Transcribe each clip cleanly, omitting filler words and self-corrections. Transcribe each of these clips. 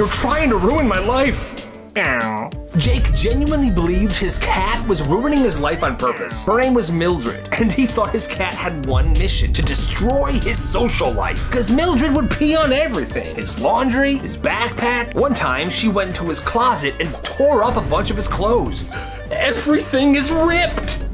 You're trying to ruin my life. Ow. Jake genuinely believed his cat was ruining his life on purpose. Her name was Mildred, and he thought his cat had one mission: to destroy his social life. Because Mildred would pee on everything. His laundry, his backpack. One time, she went into his closet and tore up a bunch of his clothes. Everything is ripped.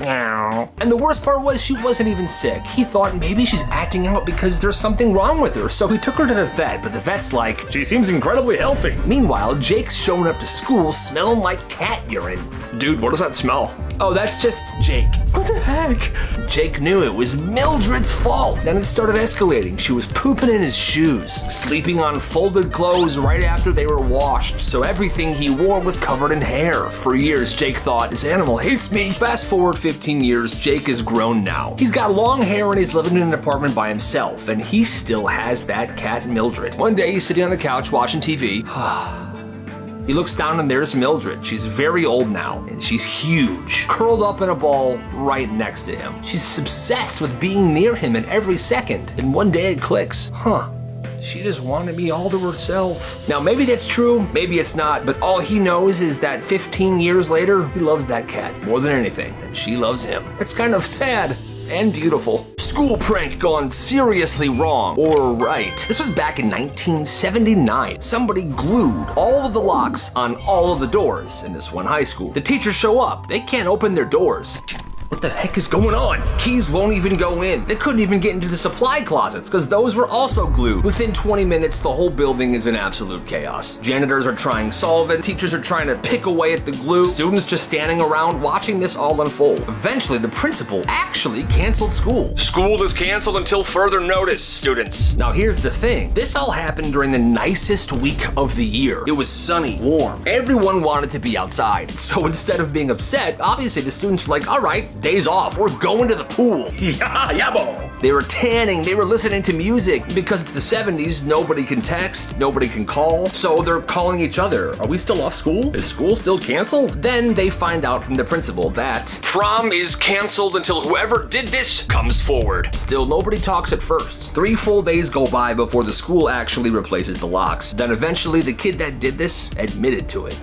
And the worst part was she wasn't even sick. He thought maybe she's acting out because there's something wrong with her, so he took her to the vet, but the vet's like, she seems incredibly healthy. Meanwhile, Jake's showing up to school smelling like cat urine. Dude, what does that smell? Oh, that's just Jake. What the heck? Jake knew it was Mildred's fault. Then it started escalating. She was pooping in his shoes, sleeping on folded clothes right after they were washed, so everything he wore was covered in hair. For years, Jake thought, this animal hates me. Fast forward 15 years, Jake is grown now. He's got long hair and he's living in an apartment by himself, and he still has that cat Mildred. One day, he's sitting on the couch watching TV. He looks down and there's Mildred. She's very old now, and she's huge, curled up in a ball right next to him. She's obsessed with being near him in every second. And one day it clicks. She just wanted me all to herself. Now, maybe that's true, maybe it's not, but all he knows is that 15 years later, he loves that cat more than anything, and she loves him. It's kind of sad and beautiful. School prank gone seriously wrong, or right. This was back in 1979. Somebody glued all of the locks on all of the doors in this one high school. The teachers show up. They can't open their doors. What the heck is going on? Keys won't even go in. They couldn't even get into the supply closets because those were also glued. Within 20 minutes, the whole building is in absolute chaos. Janitors are trying to solve it. Teachers are trying to pick away at the glue. Students just standing around watching this all unfold. Eventually, the principal actually canceled school. School is canceled until further notice, students. Now, here's the thing. This all happened during the nicest week of the year. It was sunny, warm. Everyone wanted to be outside. So instead of being upset, obviously the students were like, all right, days off, we're going to the pool. Yeah, bo. They were tanning, they were listening to music. Because it's the 70s, nobody can text, nobody can call, so they're calling each other. Are we still off school? Is school still canceled? Then they find out from the principal that prom is canceled until whoever did this comes forward. Still, nobody talks at first. 3 full days go by before the school actually replaces the locks. Then eventually, the kid that did this admitted to it.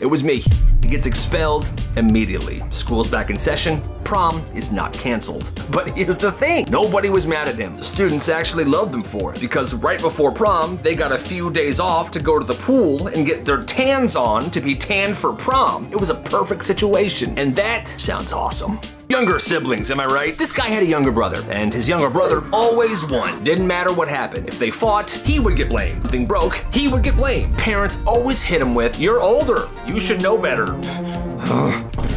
It was me. He gets expelled immediately. School's back in session. Prom is not canceled. But here's the thing. Nobody was mad at him. The students actually loved him for it because right before prom, they got a few days off to go to the pool and get their tans on to be tanned for prom. It was a perfect situation, and that sounds awesome. Younger siblings, am I right? This guy had a younger brother, and his younger brother always won. Didn't matter what happened. If they fought, he would get blamed. Something broke, he would get blamed. Parents always hit him with, you're older, you should know better.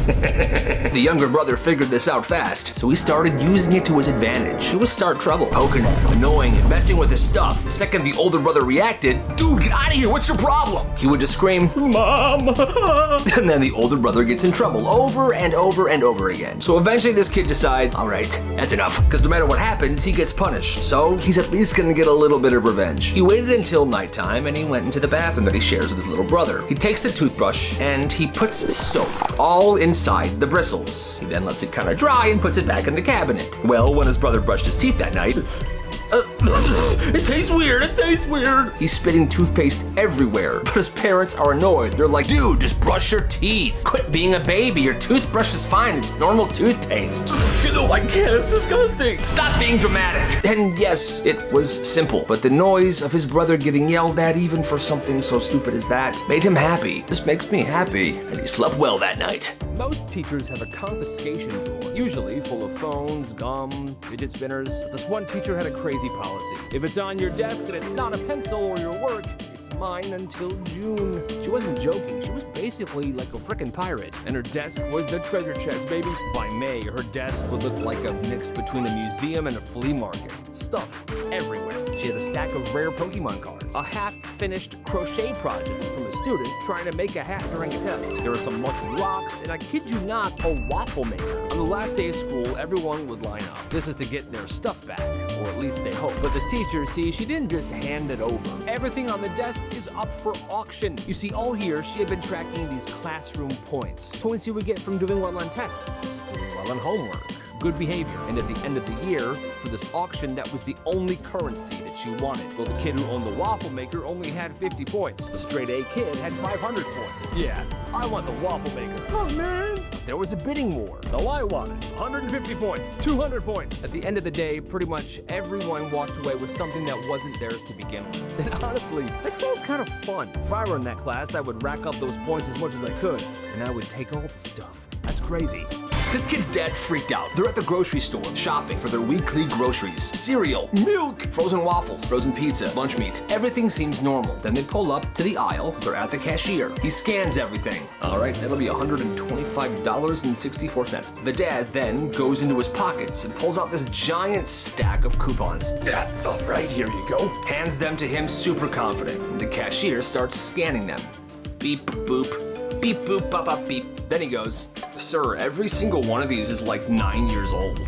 The younger brother figured this out fast, so he started using it to his advantage. He would start trouble, poking him, annoying him, messing with his stuff. The second the older brother reacted, dude, get out of here, what's your problem? He would just scream, Mom! And then the older brother gets in trouble over and over and over again. So eventually this kid decides, all right, that's enough. Because no matter what happens, he gets punished. So he's at least gonna get a little bit of revenge. He waited until nighttime and he went into the bathroom that he shares with his little brother. He takes the toothbrush and he puts soap all inside the bristles. He then lets it kind of dry and puts it back in the cabinet. Well, when his brother brushed his teeth that night, it tastes weird, it tastes weird. He's spitting toothpaste everywhere, but his parents are annoyed. They're like, dude, just brush your teeth. Quit being a baby, your toothbrush is fine, it's normal toothpaste. No, I can't, it's disgusting. Stop being dramatic. And yes, it was simple, but the noise of his brother getting yelled at even for something so stupid as that made him happy. This makes me happy, and he slept well that night. Most teachers have a confiscation drawer, usually full of phones, gum, fidget spinners. But this one teacher had a crazy policy. If it's on your desk and it's not a pencil or your work, it's mine until June. She wasn't joking. She was basically like a frickin' pirate. And her desk was the treasure chest, baby. By May, her desk would look like a mix between a museum and a flea market. Stuff everywhere. She had a stack of rare Pokemon cards, a half-finished crochet project from a student trying to make a hat during a test. There were some lucky rocks, and I kid you not, a waffle maker. On the last day of school, everyone would line up. This is to get their stuff back, or at least they hope. But this teacher, see, she didn't just hand it over. Everything on the desk is up for auction. You see, all year, she had been tracking these classroom points. Points you would get from doing well on tests, doing well on homework, good behavior. And at the end of the year, for this auction, that was the only currency that she wanted. Well, the kid who owned the waffle maker only had 50 points. The straight A kid had 500 points. Yeah, I want the waffle maker. Oh, man. There was a bidding war. So I wanted 150 points, 200 points. At the end of the day, pretty much everyone walked away with something that wasn't theirs to begin with. And honestly, that sounds kind of fun. If I were in that class, I would rack up those points as much as I could, and I would take all the stuff. That's crazy. This kid's dad freaked out. They're at the grocery store shopping for their weekly groceries. Cereal, milk, frozen waffles, frozen pizza, lunch meat. Everything seems normal. Then they pull up to the aisle. They're at the cashier. He scans everything. All right, that'll be $125.64. The dad then goes into his pockets and pulls out this giant stack of coupons. Yeah, all right, here you go. Hands them to him super confident. The cashier starts scanning them. Beep, boop, beep, boop, bop, bop, beep. Then he goes, "Sir, every single one of these is like 9 years old.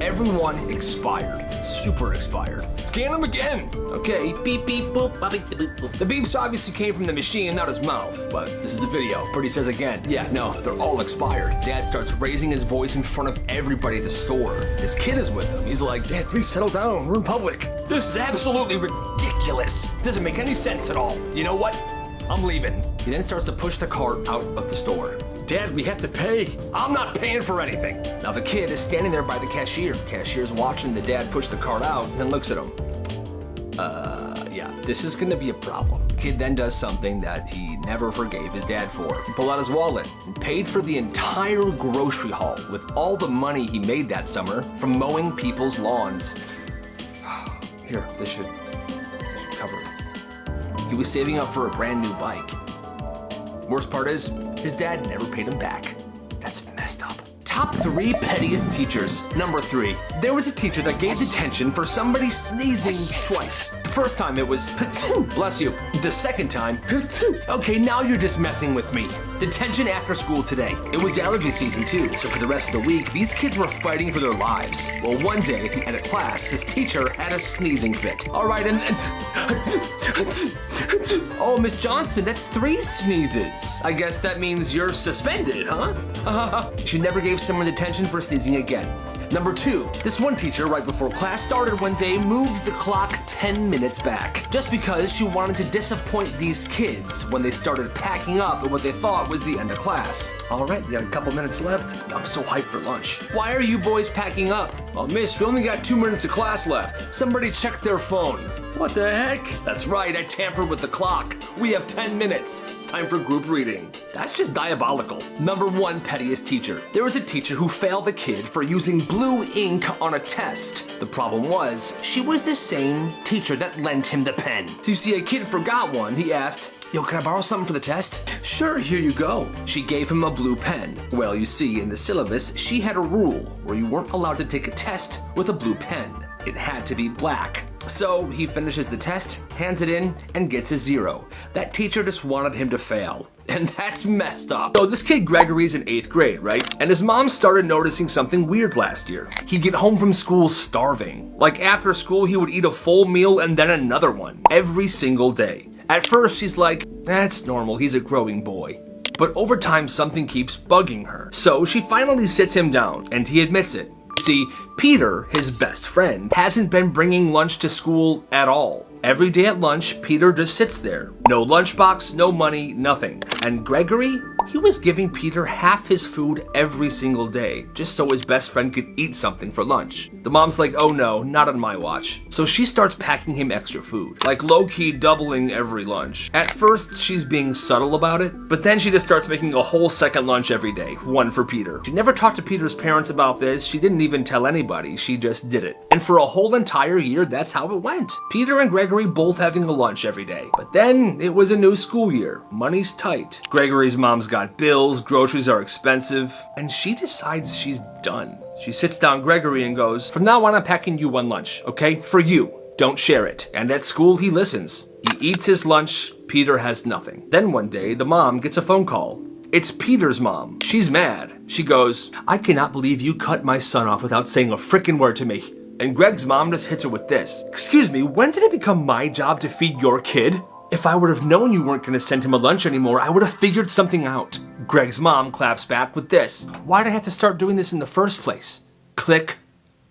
Everyone expired. Super expired. Scan them again." Okay, beep, beep, boop, bop, beep, boop, boop. The beeps obviously came from the machine, not his mouth. But this is a video. But he says again, yeah, no, they're all expired. Dad starts raising his voice in front of everybody at the store. His kid is with him. He's like, "Dad, please settle down. We're in public. This is absolutely ridiculous. Doesn't make any sense at all. You know what? I'm leaving." He then starts to push the cart out of the store. "Dad, we have to pay. I'm not paying for anything." Now the kid is standing there by the cashier. Cashier's watching the dad push the cart out and then looks at him. Yeah, this is gonna be a problem. Kid then does something that he never forgave his dad for. He pulled out his wallet and paid for the entire grocery haul with all the money he made that summer from mowing people's lawns. Here, this should cover it. He was saving up for a brand new bike. Worst part is, his dad never paid him back. That's messed up. Top 3 pettiest teachers. Number 3. There was a teacher that gave detention for somebody sneezing twice. The first time it was, bless you. The second time, okay, now you're just messing with me. Detention after school today. It was allergy season too, so for the rest of the week, these kids were fighting for their lives. Well, one day at the end of class, his teacher had a sneezing fit. All right, and oh, Miss Johnson, that's 3 sneezes. I guess that means you're suspended, huh? She never gave someone detention for sneezing again. Number 2, this one teacher right before class started one day moved the clock 10 minutes back just because she wanted to disappoint these kids when they started packing up at what they thought was the end of class. All right, we got a couple minutes left. I'm so hyped for lunch. "Why are you boys packing up?" "Well, miss, we only got 2 minutes of class left." Somebody check their phone. What the heck? That's right, I tampered with the clock. We have 10 minutes. It's time for group reading. That's just diabolical. Number 1 pettiest teacher. There was a teacher who failed the kid for using blue ink on a test. The problem was, she was the same teacher that lent him the pen. So you see, a kid forgot one. He asked, "Yo, can I borrow something for the test?" "Sure, here you go." She gave him a blue pen. Well, you see, in the syllabus, she had a rule where you weren't allowed to take a test with a blue pen. It had to be black. So he finishes the test, hands it in, and gets a 0. That teacher just wanted him to fail. And that's messed up. So this kid Gregory's in 8th grade, right? And his mom started noticing something weird last year. He'd get home from school starving. Like after school, he would eat a full meal and then another one. Every single day. At first, she's like, that's normal, he's a growing boy. But over time, something keeps bugging her. So she finally sits him down, and he admits it. See, Peter, his best friend, hasn't been bringing lunch to school at all. Every day at lunch, Peter just sits there. No lunchbox, no money, nothing. And Gregory, he was giving Peter half his food every single day, just so his best friend could eat something for lunch. The mom's like, oh no, not on my watch. So she starts packing him extra food, like low-key doubling every lunch. At first, she's being subtle about it, but then she just starts making a whole second lunch every day, one for Peter. She never talked to Peter's parents about this, she didn't even tell anybody, she just did it. And for a whole entire year, that's how it went. Peter and Gregory both having a lunch every day. But then it was a new school year. Money's tight. Gregory's mom's got bills, groceries are expensive, and she decides she's done. She sits down Gregory and goes, from now on I'm packing you one lunch, okay? For you. Don't share it. And at school he listens. He eats his lunch, Peter has nothing. Then one day the mom gets a phone call. It's Peter's mom. She's mad. She goes, I cannot believe you cut my son off without saying a frickin' word to me. And Greg's mom just hits her with this. Excuse me, when did it become my job to feed your kid? If I would have known you weren't going to send him a lunch anymore, I would have figured something out. Greg's mom claps back with this. Why'd I have to start doing this in the first place? Click.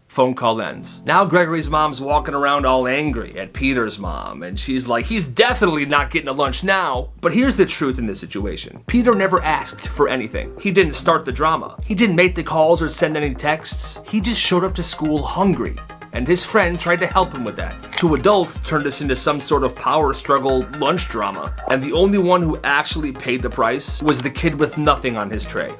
Phone call ends. Now Gregory's mom's walking around all angry at Peter's mom, and she's like, he's definitely not getting a lunch now. But here's the truth in this situation. Peter never asked for anything. He didn't start the drama. He didn't make the calls or send any texts. He just showed up to school hungry, and his friend tried to help him with that. Two adults turned this into some sort of power struggle lunch drama, and the only one who actually paid the price was the kid with nothing on his tray.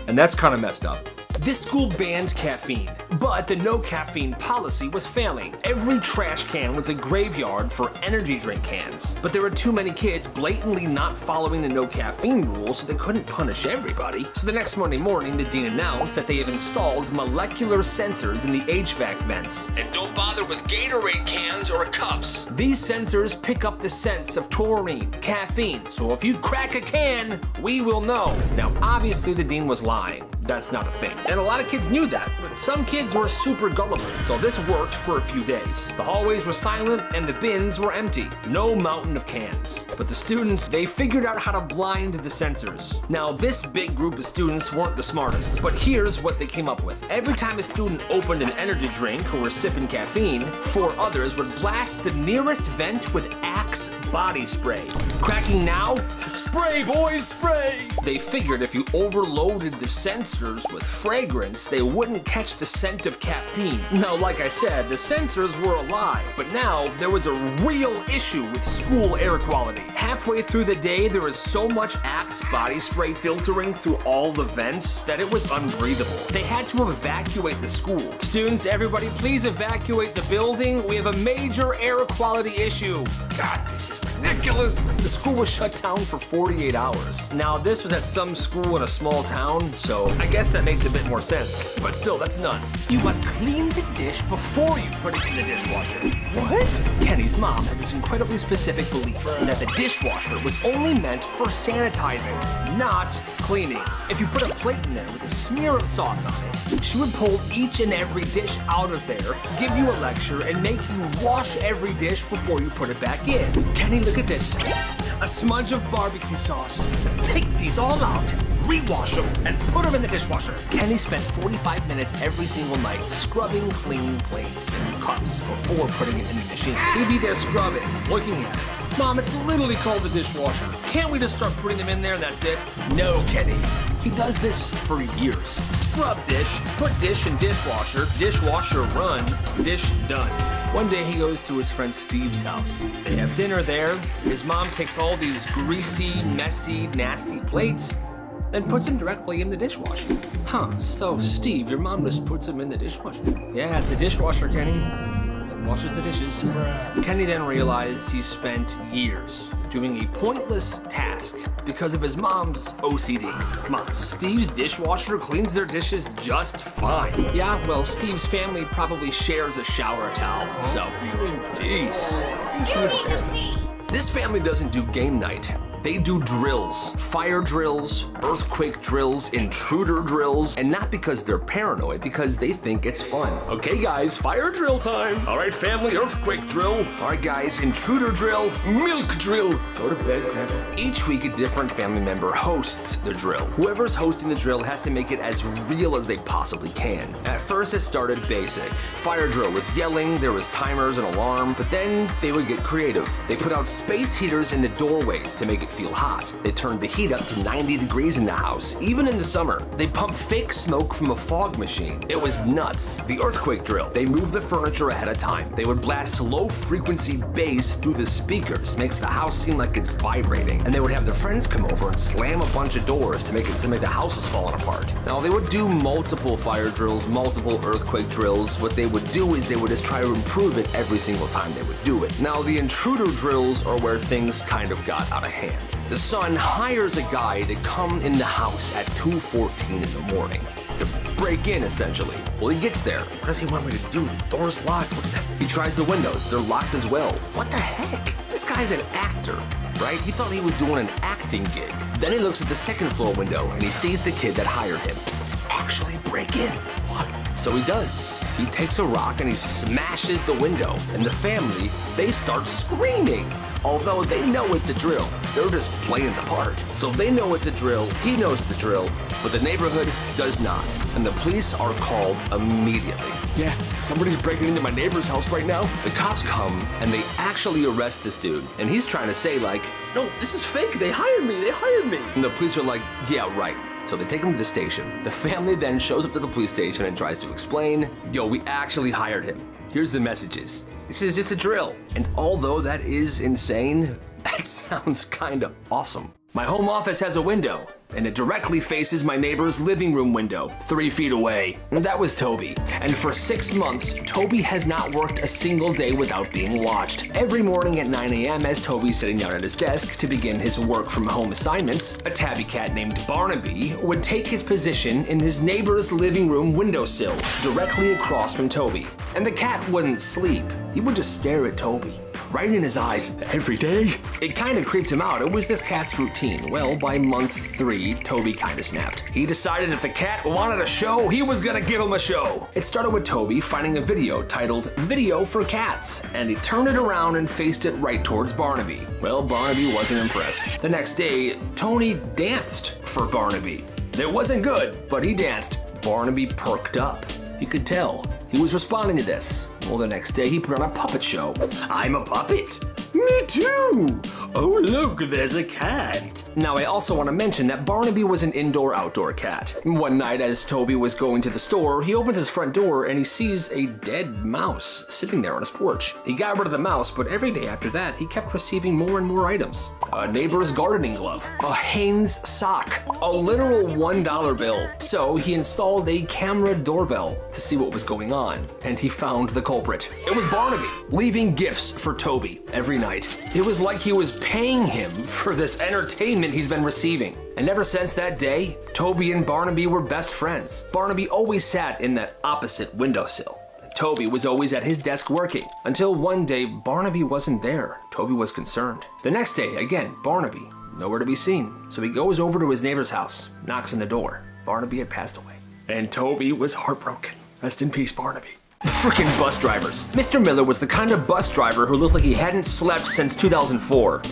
And that's kind of messed up. This school banned caffeine, but the no caffeine policy was failing. Every trash can was a graveyard for energy drink cans. But there were too many kids blatantly not following the no caffeine rule, so they couldn't punish everybody. So the next Monday morning, the dean announced that they have installed molecular sensors in the HVAC vents. And don't bother with Gatorade cans or cups. These sensors pick up the scents of taurine, caffeine, so if you crack a can, we will know. Now, obviously the dean was lying. That's not a thing. And a lot of kids knew that, but some kids were super gullible, so this worked for a few days. The hallways were silent and the bins were empty. No mountain of cans. But the students, they figured out how to blind the sensors. Now, this big group of students weren't the smartest, but here's what they came up with. Every time a student opened an energy drink or was sipping caffeine, 4 others would blast the nearest vent with Axe body spray. Cracking now? Spray, boys, spray! They figured if you overloaded the sensors with fragrance, they wouldn't catch the scent of caffeine. Now, like I said, the sensors were a lie, but now there was a real issue with school air quality. Halfway through the day, there was so much Axe body spray filtering through all the vents that it was unbreathable. They had to evacuate the school. Students, everybody, please evacuate the building. We have a major air quality issue. God, this is ridiculous. The school was shut down for 48 hours. Now, this was at some school in a small town, so I guess that makes a bit more sense. But still, that's nuts. You must clean the dish before you put it in the dishwasher. What? Kenny's mom had this incredibly specific belief that the dishwasher was only meant for sanitizing, not cleaning. If you put a plate in there with a smear of sauce on it, she would pull each and every dish out of there, give you a lecture, and make you wash every dish before you put it back in. Kenny, look at this. A smudge of barbecue sauce. Take these all out, rewash them, and put them in the dishwasher. Kenny spent 45 minutes every single night scrubbing clean plates and cups before putting it in the machine. He'd be there scrubbing, looking at it. Mom, it's literally called the dishwasher. Can't we just start putting them in there and that's it? No, Kenny. He does this for years. Scrub dish, put dish in dishwasher, dishwasher run, dish done. One day he goes to his friend Steve's house. They have dinner there. His mom takes all these greasy, messy, nasty plates and puts them directly in the dishwasher. Huh, so Steve, your mom just puts them in the dishwasher? Yeah, it's a dishwasher, Kenny. Washes the dishes. Kenny then realized he spent years doing a pointless task because of his mom's OCD. Mom, Steve's dishwasher cleans their dishes just fine. Yeah, well, Steve's family probably shares a shower towel, so, jeez. This family doesn't do game night. They do drills, fire drills, earthquake drills, intruder drills, and not because they're paranoid, because they think it's fun. Okay guys, fire drill time. All right family, earthquake drill. All right guys, intruder drill, milk drill. Go to bed, Grandpa. Each week a different family member hosts the drill. Whoever's hosting the drill has to make it as real as they possibly can. At first it started basic. Fire drill was yelling, there was timers and alarm, but then they would get creative. They put out space heaters in the doorways to make it feel hot. They turned the heat up to 90 degrees in the house, even in the summer. They pumped fake smoke from a fog machine. It was nuts. The earthquake drill. They moved the furniture ahead of time. They would blast low frequency bass through the speakers, makes the house seem like it's vibrating. And they would have their friends come over and slam a bunch of doors to make it seem like the house is falling apart. Now they would do multiple fire drills, multiple earthquake drills. What they would do is they would just try to improve it every single time they would do it. Now the intruder drills are where things kind of got out of hand. The son hires a guy to come in the house at 2:14 in the morning to break in, essentially. Well, he gets there. What does he want me to do? The door's locked. What is that? He tries the windows. They're locked as well. What the heck? This guy's an actor, right? He thought he was doing an acting gig. Then he looks at the second floor window and he sees the kid that hired him. Psst, actually break in. What? So he does. He takes a rock and he smashes the window, and the family, they start screaming. Although they know it's a drill, they're just playing the part. So they know it's a drill, he knows the drill, but the neighborhood does not. And the police are called immediately. Yeah, somebody's breaking into my neighbor's house right now. The cops come and they actually arrest this dude. And he's trying to say like, no, this is fake, they hired me. And the police are like, yeah, right. So they take him to the station. The family then shows up to the police station and tries to explain, yo, we actually hired him. Here's the messages. This is just a drill. And although that is insane, that sounds kind of awesome. My home office has a window, and it directly faces my neighbor's living room window, 3 feet away. That was Toby. And for 6 months, Toby has not worked a single day without being watched. Every morning at 9 a.m. as Toby's sitting down at his desk to begin his work from home assignments, a tabby cat named Barnaby would take his position in his neighbor's living room windowsill, directly across from Toby. And the cat wouldn't sleep. He would just stare at Toby, right in his eyes, every day. It kind of creeped him out. It was this cat's routine. Well, by month 3, Toby kind of snapped. He decided if the cat wanted a show, he was gonna give him a show. It started with Toby finding a video titled Video for Cats, and he turned it around and faced it right towards Barnaby. Well, Barnaby wasn't impressed. The next day, Tony danced for Barnaby. It wasn't good, but he danced. Barnaby perked up. You could tell he was responding to this. Well, the next day he put on a puppet show. I'm a puppet. Me too. Oh, look, there's a cat. Now, I also want to mention that Barnaby was an indoor-outdoor cat. One night, as Toby was going to the store, he opens his front door and he sees a dead mouse sitting there on his porch. He got rid of the mouse, but every day after that, he kept receiving more and more items. A neighbor's gardening glove, a Hanes sock, a literal $1 bill. So he installed a camera doorbell to see what was going on, and he found the culprit. It was Barnaby, leaving gifts for Toby every night. It was like he was paying him for this entertainment he's been receiving. And ever since that day, Toby and Barnaby were best friends. Barnaby always sat in that opposite windowsill. Toby was always at his desk working, until one day Barnaby wasn't there. Toby was concerned. The next day, again, Barnaby, nowhere to be seen. So he goes over to his neighbor's house, knocks on the door. Barnaby had passed away. And Toby was heartbroken. Rest in peace, Barnaby. The freaking bus drivers. Mr. Miller was the kind of bus driver who looked like he hadn't slept since 2004.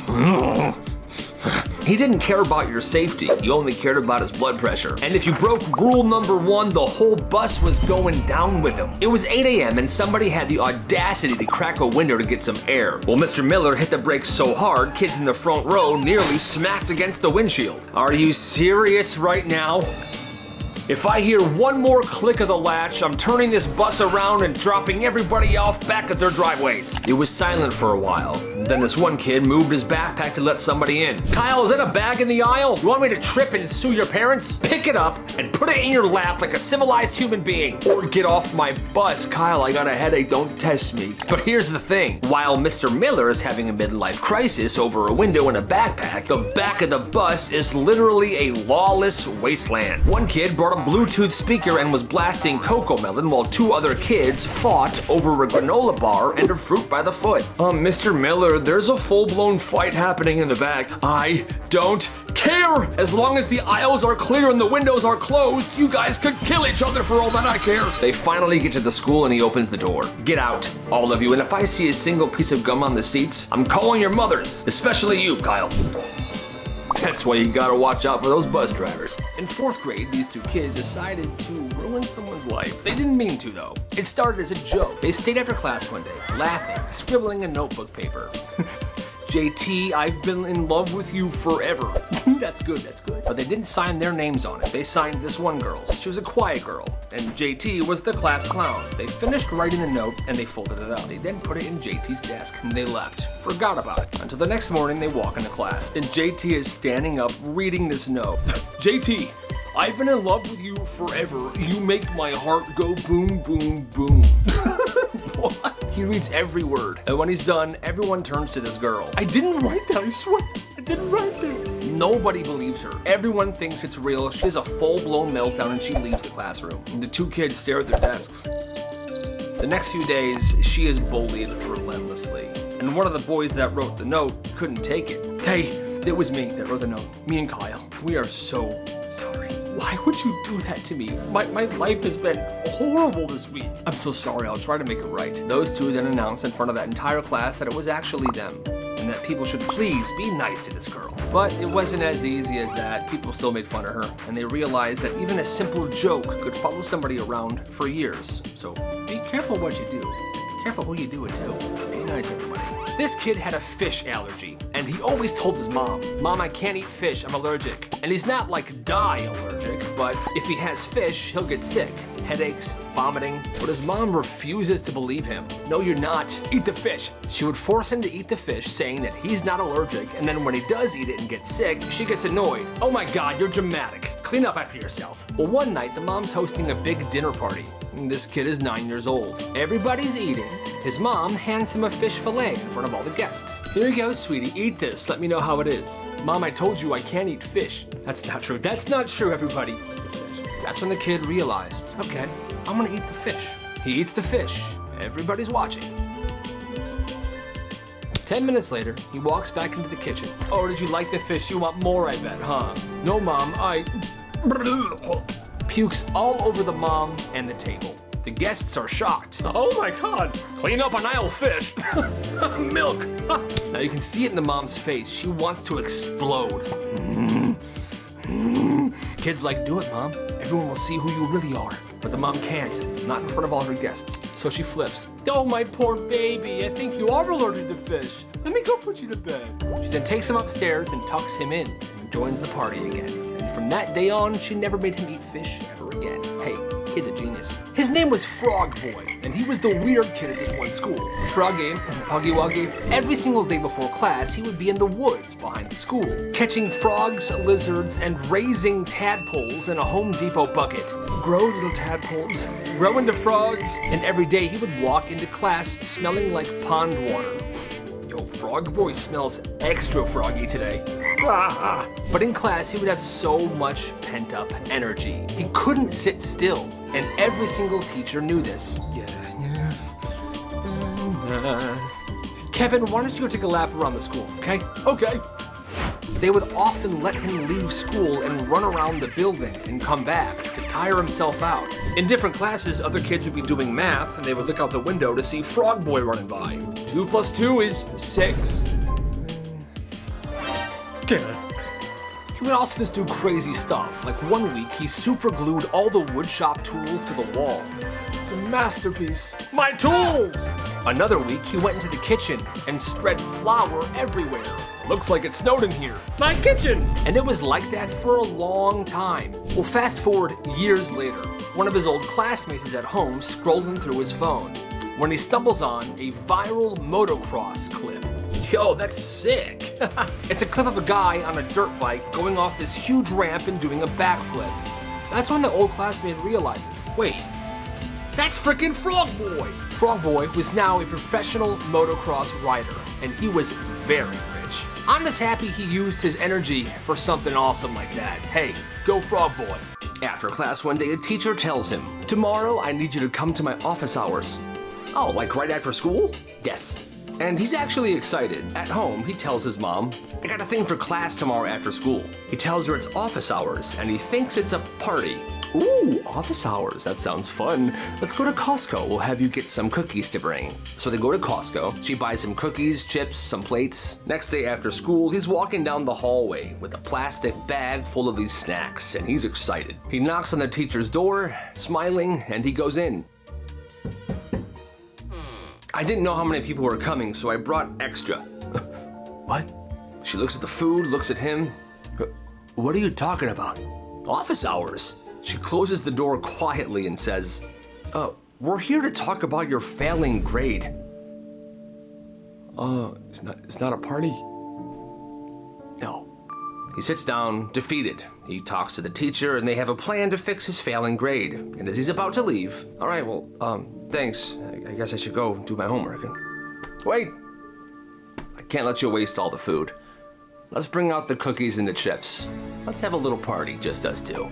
He didn't care about your safety, he only cared about his blood pressure. And if you broke rule number 1, the whole bus was going down with him. It was 8 a.m. and somebody had the audacity to crack a window to get some air. Well, Mr. Miller hit the brakes so hard, kids in the front row nearly smacked against the windshield. Are you serious right now? If I hear one more click of the latch, I'm turning this bus around and dropping everybody off back at their driveways. It was silent for a while. Then this one kid moved his backpack to let somebody in. Kyle, is that a bag in the aisle? You want me to trip and sue your parents? Pick it up and put it in your lap like a civilized human being. Or get off my bus. Kyle, I got a headache, don't test me. But here's the thing. While Mr. Miller is having a midlife crisis over a window and a backpack, the back of the bus is literally a lawless wasteland. One kid brought a Bluetooth speaker and was blasting Cocoa Melon while 2 other kids fought over a granola bar and a fruit by the foot. Mr. Miller, there's a full-blown fight happening in the back. I don't care. As long as the aisles are clear and the windows are closed, you guys could kill each other for all that I care. They finally get to the school and he opens the door. Get out, all of you, and if I see a single piece of gum on the seats, I'm calling your mothers, especially you, Kyle. That's why you gotta watch out for those bus drivers. In 4th grade, these 2 kids decided to ruin someone's life. They didn't mean to, though. It started as a joke. They stayed after class one day, laughing, scribbling in notebook paper. JT, I've been in love with you forever. That's good, that's good. But they didn't sign their names on it. They signed this one girl's. She was a quiet girl, and JT was the class clown. They finished writing the note, and they folded it up. They then put it in JT's desk, and they left. Forgot about it. Until the next morning, they walk into class, and JT is standing up, reading this note. JT, I've been in love with you forever. You make my heart go boom, boom, boom. What? He reads every word, and when he's done, everyone turns to this girl. I didn't write that, I swear. I didn't write that. Nobody believes her. Everyone thinks it's real. She has a full-blown meltdown and she leaves the classroom. And the 2 kids stare at their desks. The next few days, she is bullied relentlessly. And one of the boys that wrote the note couldn't take it. Hey, it was me that wrote the note. Me and Kyle. We are so sorry. Why would you do that to me? My life has been horrible this week. I'm so sorry, I'll try to make it right. Those 2 then announced in front of that entire class that it was actually them. And and that people should please be nice to this girl. But it wasn't as easy as that. People still made fun of her, and they realized that even a simple joke could follow somebody around for years. So be careful what you do. Be careful who you do it to. Be nice, everybody. This kid had a fish allergy, and he always told his mom, "Mom, I can't eat fish, I'm allergic." And he's not like die allergic, but if he has fish, he'll get sick. Headaches, vomiting, but his mom refuses to believe him. "No, you're not. Eat the fish." She would force him to eat the fish, saying that he's not allergic, and then when he does eat it and gets sick, she gets annoyed. "Oh my God, you're dramatic. Clean up after yourself." Well, one night, the mom's hosting a big dinner party. This kid is 9 years old. Everybody's eating. His mom hands him a fish fillet in front of all the guests. "Here you go, sweetie. Eat this. Let me know how it is." "Mom, I told you I can't eat fish." "That's not true. That's not true, everybody." That's when the kid realized, okay, I'm gonna eat the fish. He eats the fish. Everybody's watching. 10 minutes later, he walks back into the kitchen. "Oh, did you like the fish? You want more, I bet, huh?" "No, Mom, I..." Pukes all over the mom and the table. The guests are shocked. "Oh my God, clean up an aisle fish." "Milk." Now you can see it in the mom's face. She wants to explode. Kid's like, "Do it, Mom. Everyone will see who you really are." But the mom can't, not in front of all her guests. So she flips. "Oh, my poor baby, I think you are allergic to fish. Let me go put you to bed." She then takes him upstairs and tucks him in and joins the party again. And from that day on, she never made him eat fish ever again. Hey, kid's a genius. His name was Frog Boy, and he was the weird kid at this one school. Froggy, Puggy Wuggy. Every single day before class, he would be in the woods behind the school, catching frogs, lizards, and raising tadpoles in a Home Depot bucket. Grow, little tadpoles, grow into frogs. And every day he would walk into class smelling like pond water. Yo, Frog Boy smells extra froggy today. But in class, he would have so much pent-up energy. He couldn't sit still, and every single teacher knew this. "Kevin, why don't you go take a lap around the school, okay?" "Okay." They would often let him leave school and run around the building and come back to tire himself out. In different classes, other kids would be doing math, and they would look out the window to see Frog Boy running by. 2 + 2 is 6. He would also just do crazy stuff. Like one week, he super glued all the woodshop tools to the wall. "It's a masterpiece. My tools!" Another week, he went into the kitchen and spread flour everywhere. "Looks like it snowed in here. My kitchen!" And it was like that for a long time. Well, fast forward years later. One of his old classmates is at home scrolling through his phone when he stumbles on a viral motocross clip. Yo, that's sick. It's a clip of a guy on a dirt bike going off this huge ramp and doing a backflip. That's when the old classmate realizes, wait, that's frickin' Frog Boy. Frog Boy was now a professional motocross rider, and he was very rich. I'm just happy he used his energy for something awesome like that. Hey, go Frog Boy. After class one day, a teacher tells him, "Tomorrow I need you to come to my office hours." "Oh, like right after school?" "Yes." And he's actually excited. At home, he tells his mom, "I got a thing for class tomorrow after school." He tells her it's office hours, and he thinks it's a party. "Ooh, office hours, that sounds fun. Let's go to Costco, we'll have you get some cookies to bring." So they go to Costco, she buys some cookies, chips, some plates. Next day after school, he's walking down the hallway with a plastic bag full of these snacks, and he's excited. He knocks on the teacher's door, smiling, and he goes in. "I didn't know how many people were coming, so I brought extra." "What?" She looks at the food, looks at him. "What are you talking about?" "Office hours." She closes the door quietly and says, "We're here to talk about your failing grade." It's not a party?" "No." He sits down, defeated. He talks to the teacher, and they have a plan to fix his failing grade. And as he's about to leave, "All right, well, thanks. I guess I should go do my homework." "Wait! I can't let you waste all the food. Let's bring out the cookies and the chips. Let's have a little party, just us two."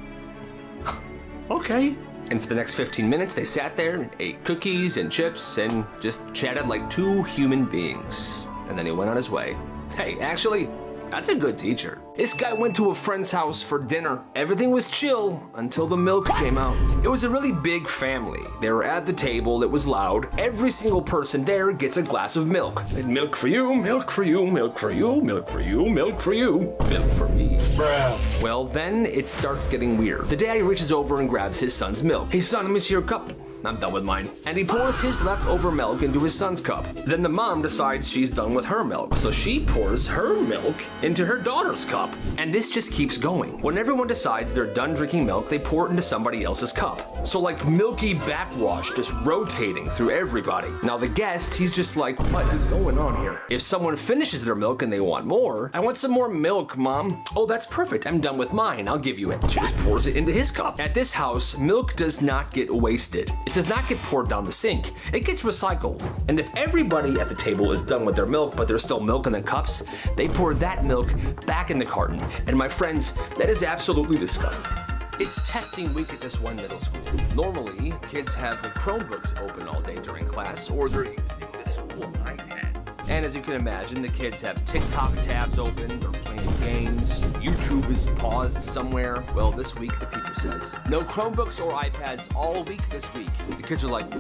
"Okay." And for the next 15 minutes, they sat there and ate cookies and chips and just chatted like two human beings. And then he went on his way. Hey, actually, That's a good teacher. This guy went to a friend's house for dinner. Everything was chill until the milk came out. It was a really big family. They were at the table, it was loud. Every single person there gets a glass of milk. And milk for you, milk for you, milk for you, milk for you, milk for you, milk for me. Bruh. Well, then it starts getting weird. The dad reaches over and grabs his son's milk. Hey son, let me see your cup. I'm done with mine. And he pours his leftover milk into his son's cup. Then the mom decides she's done with her milk, so she pours her milk into her daughter's cup. And this just keeps going. When everyone decides they're done drinking milk, they pour it into somebody else's cup. So like milky backwash just rotating through everybody. Now the guest, he's just like, what is going on here? If someone finishes their milk and they want more, I want some more milk, mom. Oh, that's perfect. I'm done with mine. I'll give you it. She just pours it into his cup. At this house, milk does not get wasted. It does not get poured down the sink. It gets recycled. And if everybody at the table is done with their milk, but there's still milk in the cups, they pour that milk back in the carton. And my friends, that is absolutely disgusting. It's testing week at this one middle school. Normally, kids have the Chromebooks open all day during class, or they're using the school iPad. And as you can imagine, the kids have TikTok tabs open, they're playing games, YouTube is paused somewhere. Well, this week, the teacher says, no Chromebooks or iPads all week this week. The kids are like,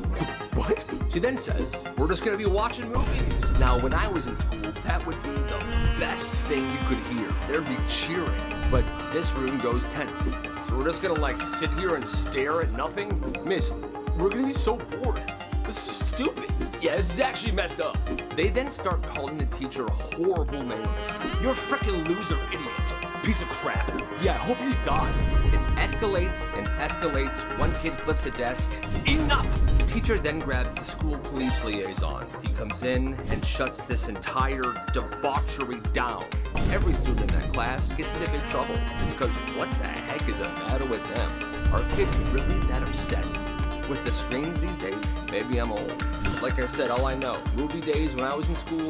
what? She then says, we're just gonna be watching movies. Now, when I was in school, that would be the best thing you could hear. There'd be cheering. But this room goes tense. So we're just gonna like sit here and stare at nothing? Miss, we're gonna be so bored. This is stupid. Yeah, this is actually messed up. They then start calling the teacher horrible names. You're a frickin' loser, idiot. Piece of crap. Yeah, I hope you die. It escalates and escalates. One kid flips a desk. Enough! The teacher then grabs the school police liaison. He comes in and shuts this entire debauchery down. Every student in that class gets into big trouble because what the heck is the matter with them? Are kids really that obsessed with the screens these days? Maybe I'm old. But like I said, all I know, movie days when I was in school.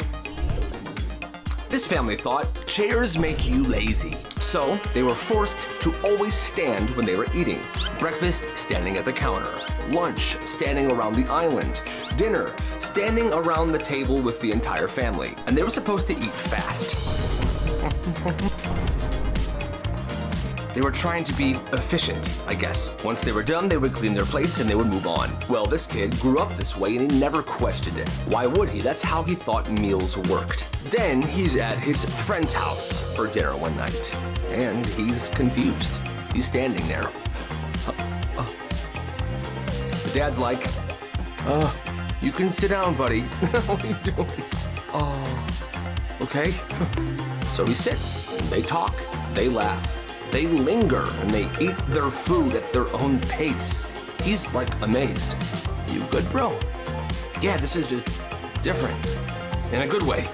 This family thought chairs make you lazy. So they were forced to always stand when they were eating. Breakfast, standing at the counter. Lunch, standing around the island. Dinner, standing around the table with the entire family. And they were supposed to eat fast. They were trying to be efficient, I guess. Once they were done, they would clean their plates and they would move on. Well, this kid grew up this way and he never questioned it. Why would he? That's how he thought meals worked. Then he's at his friend's house for dinner one night, and he's confused. He's standing there. The dad's like, you can sit down, buddy. What are you doing? Okay. So he sits, and they talk, they laugh. They linger and they eat their food at their own pace. He's like amazed. You good, bro? Yeah, this is just different. In a good way.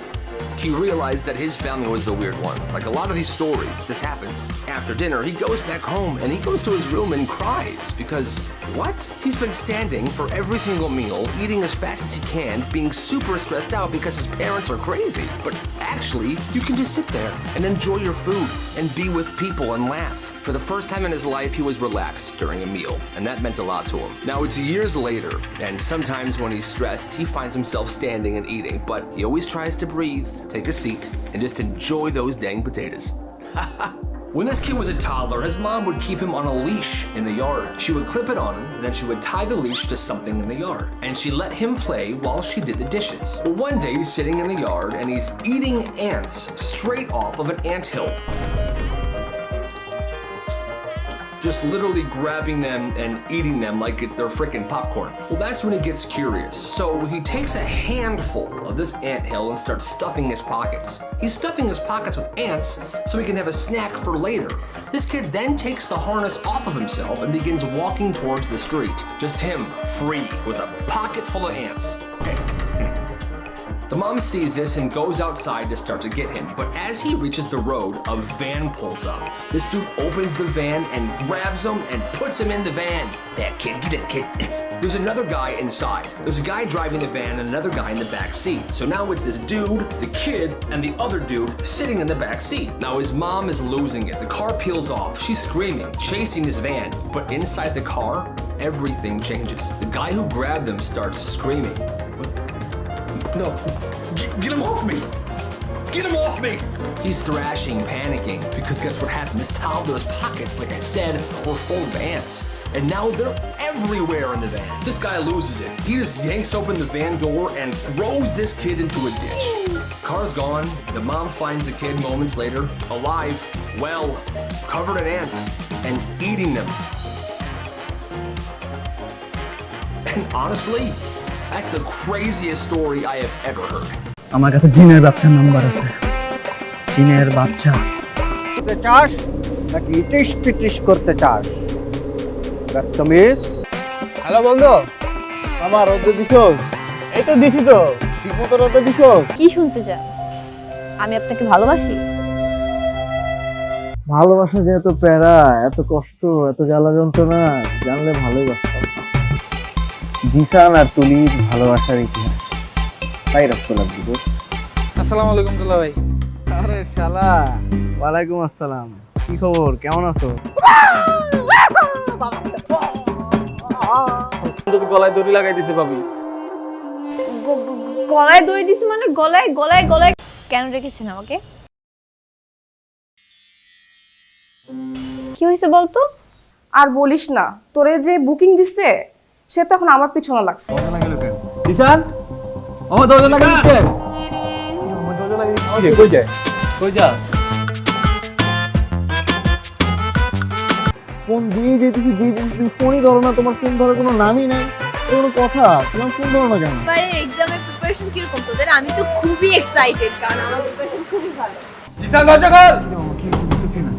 He realized that his family was the weird one. Like a lot of these stories, this happens. After dinner, he goes back home and he goes to his room and cries because, what? He's been standing for every single meal, eating as fast as he can, being super stressed out because his parents are crazy. But actually, you can just sit there and enjoy your food and be with people and laugh. For the first time in his life, he was relaxed during a meal, and that meant a lot to him. Now, it's years later, and sometimes when he's stressed, he finds himself standing and eating, but he always tries to breathe, take a seat, and just enjoy those dang potatoes. When this kid was a toddler, his mom would keep him on a leash in the yard. She would clip it on him, and then she would tie the leash to something in the yard. And she let him play while she did the dishes. Well, one day he's sitting in the yard and he's eating ants straight off of an anthill. Just literally grabbing them and eating them like they're freaking popcorn. Well, that's when he gets curious. So he takes a handful of this anthill and starts stuffing his pockets. He's stuffing his pockets with ants so he can have a snack for later. This kid then takes the harness off of himself and begins walking towards the street. Just him, free, with a pocket full of ants. The mom sees this and goes outside to start to get him, but as he reaches the road, a van pulls up. This dude opens the van and grabs him and puts him in the van. That kid, get it, kid. There's another guy inside. There's a guy driving the van and another guy in the back seat. So now it's this dude, the kid, and the other dude sitting in the back seat. Now his mom is losing it. The car peels off. She's screaming, chasing his van. But inside the car, everything changes. The guy who grabbed them starts screaming. No, get him off me! Get him off me! He's thrashing, panicking, because guess what happened? This toddler's pockets, like I said, were full of ants. And now they're everywhere in the van. This guy loses it. He just yanks open the van door and throws this kid into a ditch. Car's gone. The mom finds the kid moments later, alive, well, covered in ants, and eating them. And honestly, that's the craziest story I have ever heard. আমার কাছে জিনের বাচ্চার number আছে। জিনের বাচ্চা। করতে চাস নাকি ইটিশ পিটিশ করতে চাস? হ্যালো বন্ধু, আমার রোদে দিছস? এই তো দিছি তো। ঠিক মতো রোদে দিছস? কি শুনতে চান? আমি আপনাকে ভালোবাসি। ভালোবাসা যে এত প্যারা, এত কষ্ট, এত জ্বালা যন্ত্রণা, জানলে ভালোই বাসতাম। জিসান আর তুলির ভালোবাসার ইতিহাস তাই রক্ত লাগবে। আসসালামু আলাইকুম দুলা ভাই। আরে শালা, ওয়ালাইকুম আসসালাম। কি খবর, কেমন আছো? গলায় দড়ি লাগাই দিছে ভাবি। গলায় দড়ি দিছে মানে গলায় গলায় গলায় কেন রেখেছেন আমাকে? কি হয়েছে বলতো? আর বলিস না, তোরে যে বুকিং দিছে সে তো এখন আমার পিছনে লাগছে। জিসান, আমার দরজা লাগাই দিছে। আমার দরজা লাগাই দিছে। কই যায়? কই যা? ফোন দিয়ে যেতেছি, ফোনই ধরো না। তোমার ফোন ধরার কোনো নামই নাই, কোনো কথা। তোমার ফোন ধরো না কেন? এবারে এক্সামের প্রিপারেশন কিরকম তোদের? আমি তো খুবই এক্সাইটেড, কারণ আমার প্রিপারেশন খুবই ভালো। জিসান দরজা খোল। কি বুঝতেছি না।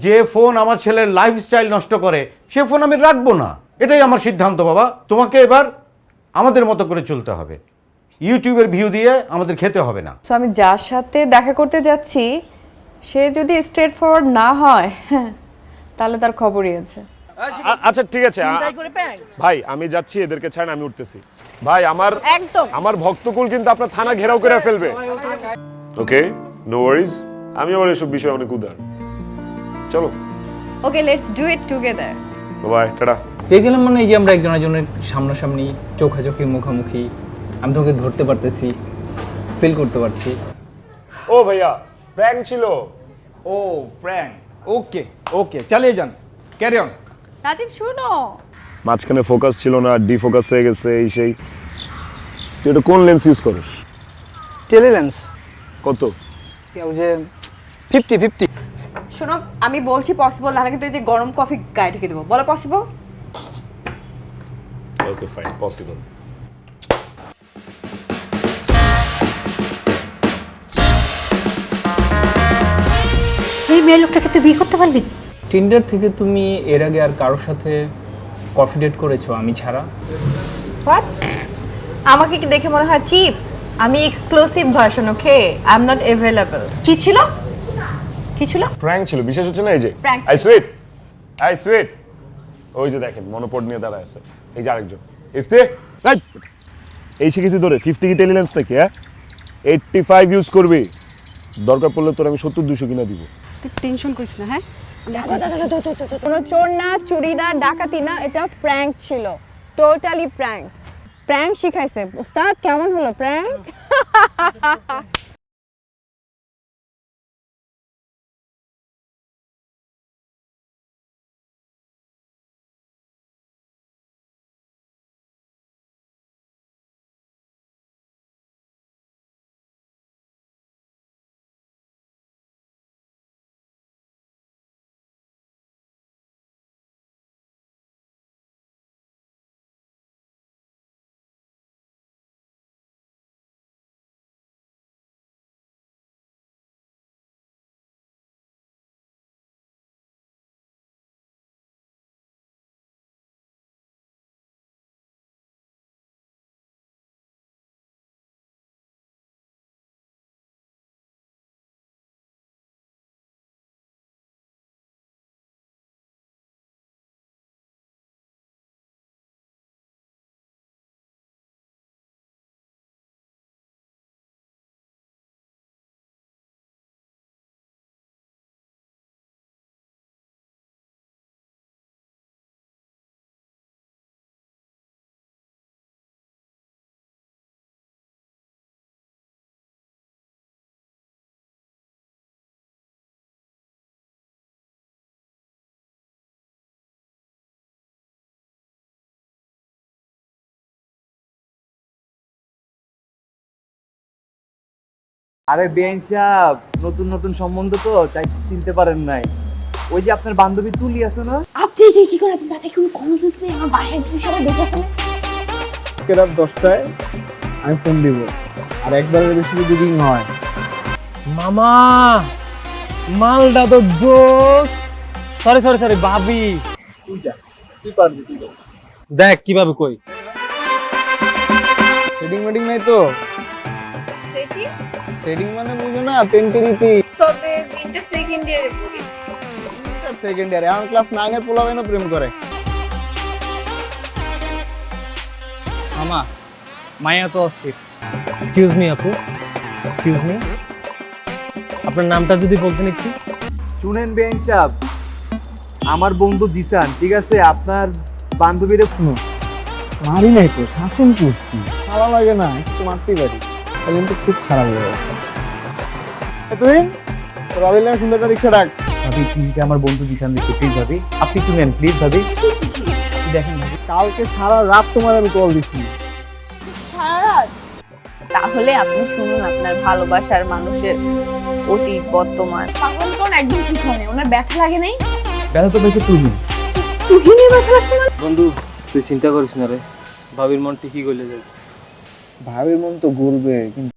যে ফোন আমার ছেলের লাইফস্টাইল নষ্ট করে সে ফোন আমি রাখবো না, এটাই আমার সিদ্ধান্ত। বাবা, তোমাকে এবার আমাদের মতো করে চলতে হবে। ইউটিউবের ভিউ দিয়ে আমাদের খেতে হবে না। সো আমি যার সাথে দেখা করতে যাচ্ছি সে যদি স্ট্রেট ফরওয়ার্ড না হয়, তাহলে তার খবরই আছে। আচ্ছা ঠিক আছে ভাই, আমি যাচ্ছি, এদেরকে ছাড়েন, আমি উঠতেছি। ভাই আমার ভক্তকুল কিন্তু আপনার থানা ঘেরাও করে ফেলবে। Okay, no worries. আমি আবার এসব বিষয়ে অনেক উদার। চলো, okay, let's do it together. Bye, tata. পেয়ে গেলাম মানে এই যে আমরা একজন একজনের সামনাসামনি, চোখাচোখি, মুখোমুখি। আমি তোকে ধরতে পারতেছি, ফিল করতে পারছি। ও ভাইয়া, প্র্যাঙ্ক ছিল। ও প্র্যাঙ্ক, ওকে ওকে, চালিয়ে যান, ক্যারি অন। নাদিম শুনো, মাঝখানে ফোকাস ছিল না, ডিফোকাস হয়ে গেছে, এই সেই। তুই এটা কোন লেন্স ইউজ করিস? টেলিলেন্স। কত? কেউ যে 50-50। শোনো, আমি বলছি পসিবল, নাহলে কিন্তু এই যে গরম কফি গায়ে ঢেকে দেবো। বলো পসিবল? Okay fine, possible. এই মেয়ে লোকটাকে তুই বিয়ে করতে পারবি? টিন্ডার থেকে তুমি এর আগে আর কারোর সাথে কফি ডেট করেছো আমি ছাড়া? হোয়াট? আমাকে কি দেখে মনে হয় চিপ? আমি exclusive version, okay? I am not available. কি ছিল? কি ছিল? প্র্যাঙ্ক ছিল, বিশেষ হচ্ছে না এই যে। Prank I sweet, I sweet. ওই যে দেখেন মনোপড নিয়ে দাঁড়ায় আছে, এই যে আরেকজন ইফতে এই শিখেছি ধরে 50 কি টেলিলেন্স নাকি, হ্যাঁ 85 ইউজ করবি, দরকার পড়লে তোর আমি 70-200 কিনা দিব। তুই টেনশন করিস না, হ্যাঁ? কোনো চোর না, চুরি না, ডাকাতি না, এটা প্র্যাঙ্ক ছিল, টোটালি প্র্যাঙ্ক। প্র্যাঙ্ক শিখাইছে উস্তাদ। কেমন হলো প্র্যাঙ্ক? আরে বেন সাহেব, নতুন নতুন সম্বন্ধ তো তাই চিনতে পারেন নাই। ওই যে আপনার বান্ধবী তুলি আছে না, আপনি যে কি করে আপনি তাতে কোনো কনসেন্স নেই, আমার বাসায় তুমি সবাই দেখে ফেলে। রাত 10টায় আমি ফোন দিব, আর একবারের বেশি যদি রিং হয়। মামা মালটা তো জোস। সরি সরি সরি ভাবি, তুই পারবি, তুই পারবি। দেখ কিভাবে কই। সেটিং মেটিং নাই তো? সেটি সেটিং মানে বুঝো না, পেন্টেরিতি সবে ইন্টার সেকেন্ড ইয়ারে পড়ি। সেকেন্ড ইয়ারে এখন ক্লাস 9 এর পোলাবেন প্রেম করে। মামা মায়া তো অস্থির। এক্সকিউজ মি আপু, এক্সকিউজ মি, আপনার নামটা যদি বলতেন একটু। শুনেন বেন সাহেব, আমার বন্ধু জিসান, ঠিক আছে? আপনার বান্ধবীরে শুনুন। মারি নাই তো, শাসন করছি। ভালো লাগে না, একটু মারতেই পারি, কিন্তু খুব খারাপ লাগে। তুই রবির নামে সুন্দর একটা রিক্সা ডাক। ভাবি তুই আমার বন্ধু জিসান দিচ্ছে, প্লিজ ভাবি আপনি একটু নেন, প্লিজ ভাবি। দেখেন ভাবি, কালকে সারা রাত তোমার আমি কল দিচ্ছি। সারা রাত? তাহলে আপনি শুনুন আপনার ভালোবাসার মানুষের অতীত বর্তমান। পাগল কোন একদম ঠিক হয় না, ওনার ব্যথা লাগে নাই? ব্যথা তো বেশি তুমি। তুহিনের ব্যথা লাগছে না? বন্ধু তুই চিন্তা করিস না রে, ভাবির মন ঠিকই গলে যাবে। ভাবির মন তো গলবে, কিন্তু